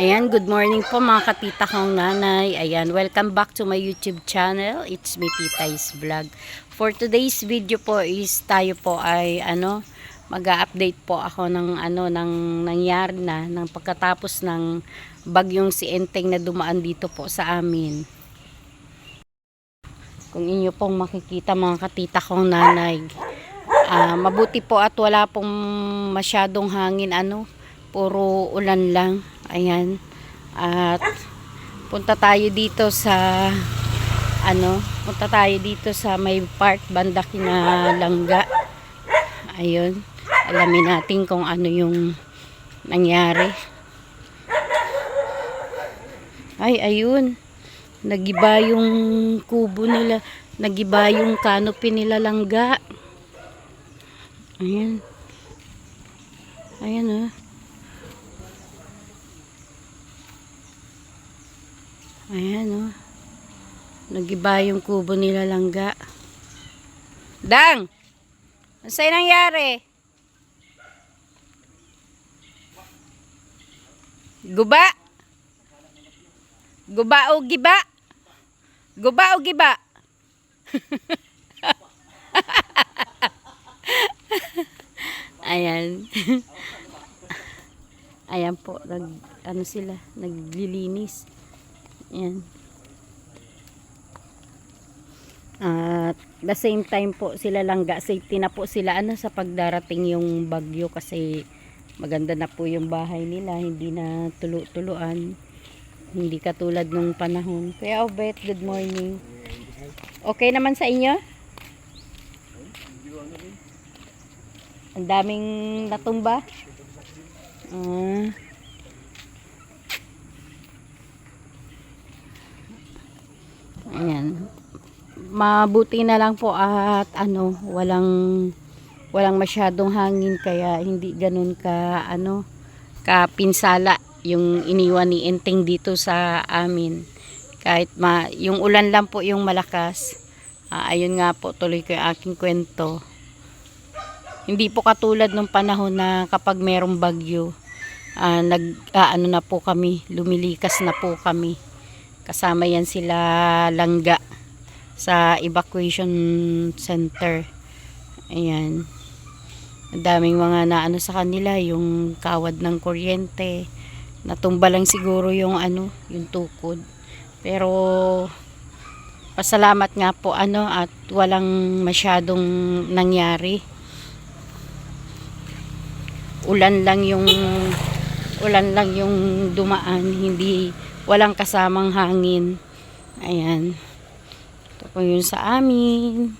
Ayan, good morning po mga katita kong nanay. Ayan, welcome back to my YouTube channel. It's me, Titay's Vlog. For today's video po is tayo po ay mag-a-update po ako ng ng nangyari na ng pagkatapos ng bagyong si Enteng na dumaan dito po sa amin. Kung inyo pong makikita mga katita kong nanay, mabuti po at wala pong masyadong hangin, puro ulan lang. Ayan. At punta tayo dito sa may part banda Kinalangga. Ayun. Alamin natin kung ano yung nangyari. Ay, ayun. Nagiba yung kubo nila. Nagiba yung canopy nila langga. Ayan. Ayan, Ayan, nagiba yung kubo nila langga. Dang! Ano sa'yo nangyari? Guba? Guba o giba? Guba o giba? Ayan. Ayan po, naglilinis. Ayan. At the same time po sila langga, safety na po sila sa pagdarating yung bagyo kasi maganda na po yung bahay nila, hindi na tulo-tuluan. Hindi katulad nung panahon. Kuya Obet, good morning. Okay naman sa inyo? Ang daming natumba. Ayan. Mabuti na lang po at walang masyadong hangin kaya hindi ganun kapinsala yung iniwan ni Enteng dito sa amin. Kahit yung ulan lang po yung malakas. Ayun nga po, tuloy ko yung aking kwento. Hindi po katulad nung panahon na kapag merong bagyo, na po kami, lumilikas na po kami. Kasama yan sila langga sa evacuation center. Ayan. Ang daming mga sa kanila, yung kawad ng kuryente. Natumba lang siguro yung yung tukod. Pero pasalamat nga po at walang masyadong nangyari. Ulan lang yung dumaan, walang kasamang hangin. Ayan. Ito po yun sa amin.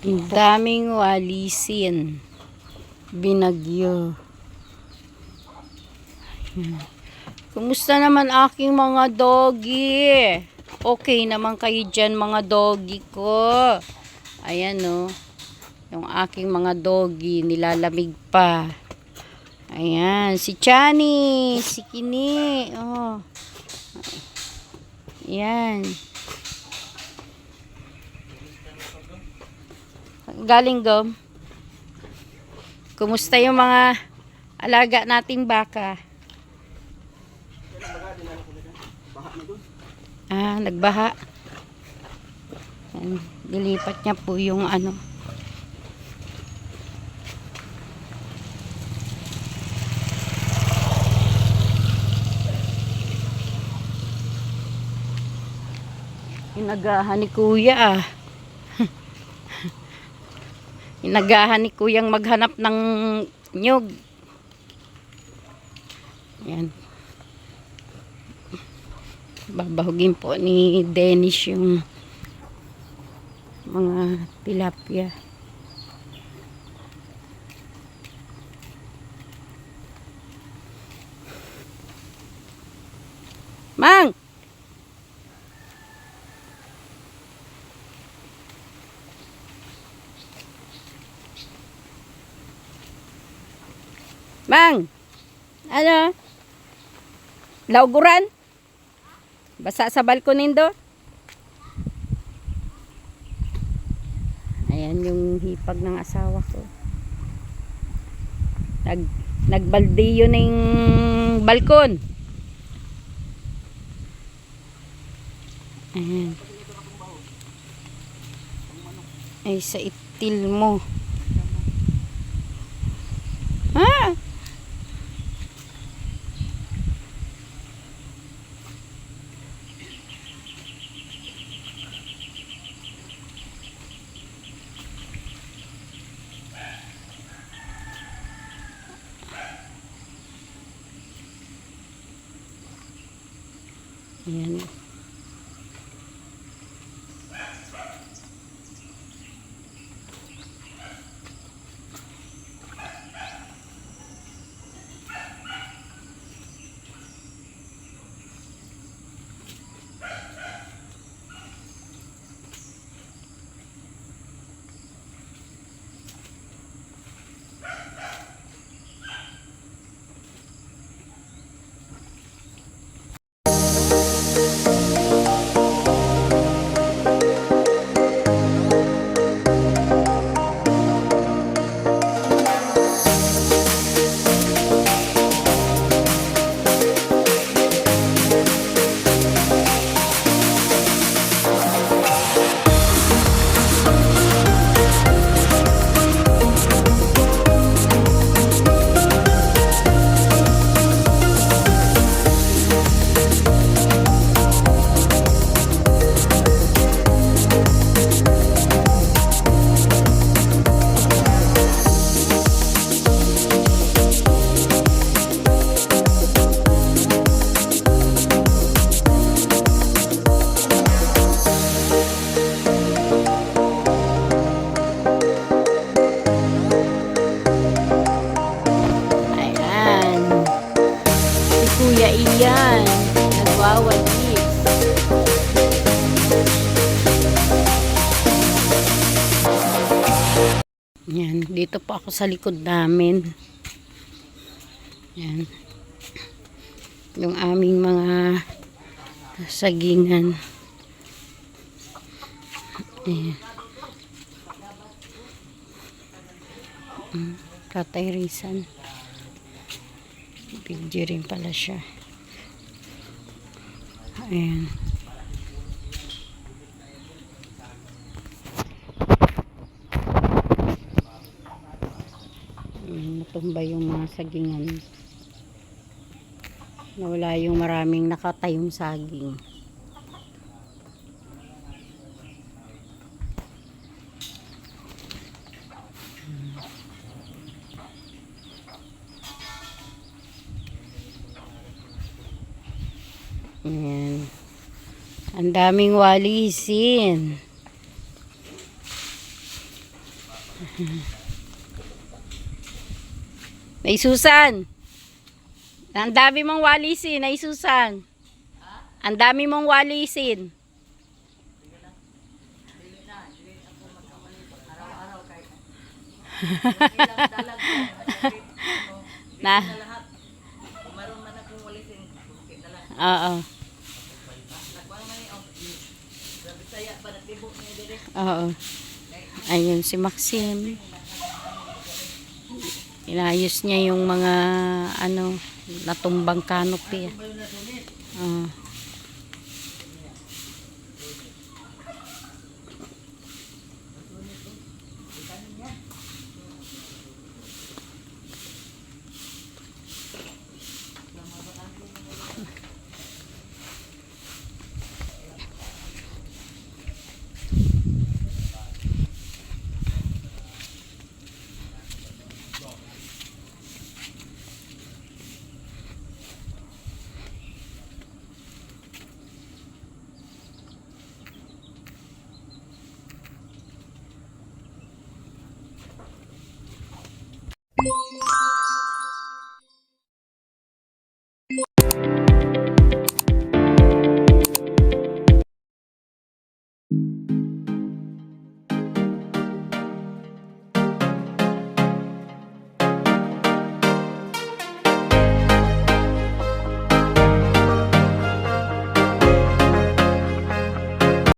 Ang daming walisin. Binagyo. Ayan. Kumusta naman aking mga doggy? Okay naman kayo dyan mga doggy ko. Ayan yung aking mga doggy nilalamig pa. Ayan, si Chani, si Kini, Ayan. Galing gom. Kumusta yung mga alaga nating baka? Nagbaha. Ayan, dilipat niya po yung Inagahan ni kuya Inagahan ni kuyang maghanap ng nyug. Ayan. Babahugin po ni Dennis yung mga tilapia. Mang! Mang! Lauguran? Basa sa balkonin do? Ayan yung hipag ng asawa ko. Nagbaldiyo ng balkon. Ayan. Ay, sa itil mo. Ha? Ayan. Ayan. Si Kuya Ian. Nagwawalis. Yan. Dito po ako sa likod namin. Yan. Yung aming mga sagingan. Ayan. Tatay Rizan. Video rin pala siya. Ayan. Natumba yung mga sagingan. Nawala yung maraming nakatayong saging. Ayan. Ang daming walisin. Nay Susan. Ang dami mong walisin, Nay Susan. Ang dami mong walisin. Na. Oo. Oo. Ayun si Maxim. Inayos niya yung mga ano, natumbang canopy.